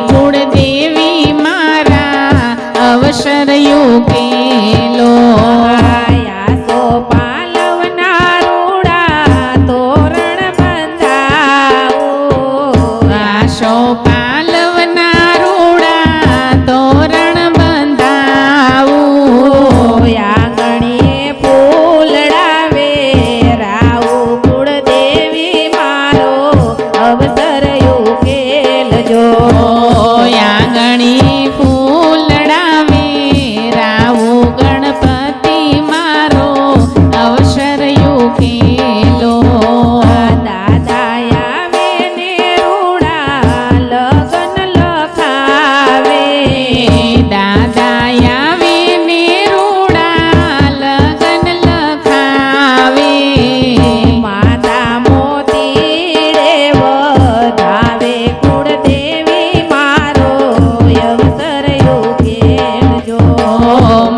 કુળદેવી મારા અવસર યુકેલો આસો પાલવના રૂડા તોરણ બંધાવું આશો પાલવના રૂડા તોરણ બંધાવું આંગણીએ ફૂલડા વેરાવું કુળદેવી મારો અવસર યુકેલજો આંગણી ફૂલડા વેરાવું ગણપતિ મારો અવસર યુકેલો દાદા આવે ને રૂડા લગન લખાવે દાદા આવે ને રૂડા લગન લખાવે માતા મોતીડે વધાવે કુળદેવી મારો અવસર યુકેલજો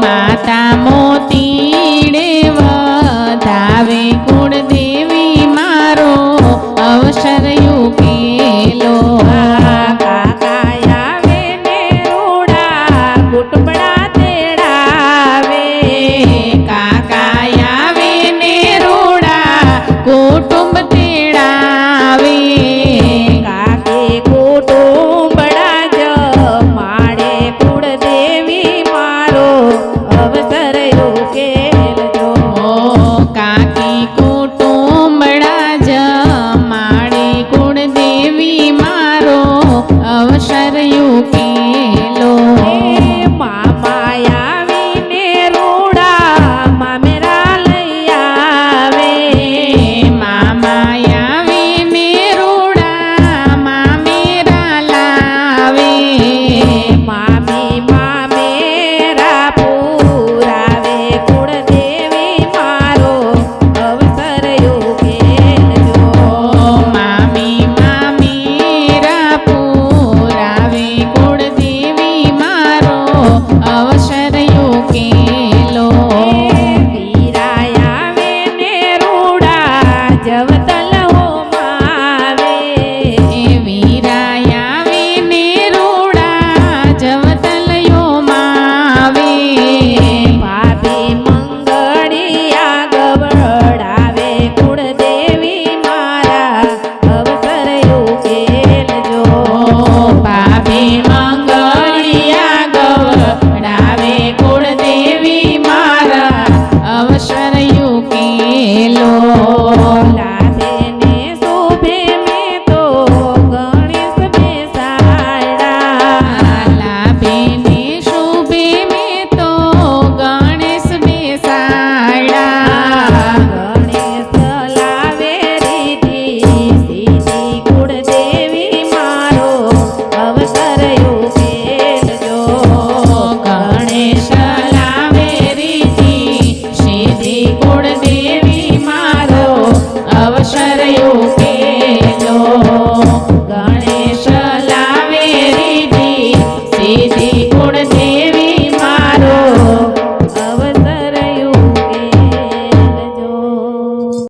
માતા મોતીડે વધાવે કુળદેવી મારો અવસર યુકેલો કાકા આવે ને રૂડા કુટુંબડા તેડાવે કાકા આવે ને રૂડા કુટુંબ તેડાવે કાકી કુટુંબડા જ માડે કુળદેવી મારો અવસર યુકેલજો કાકી કુટુંબડા જમાડે કુળદેવી મારો અવસર યુકે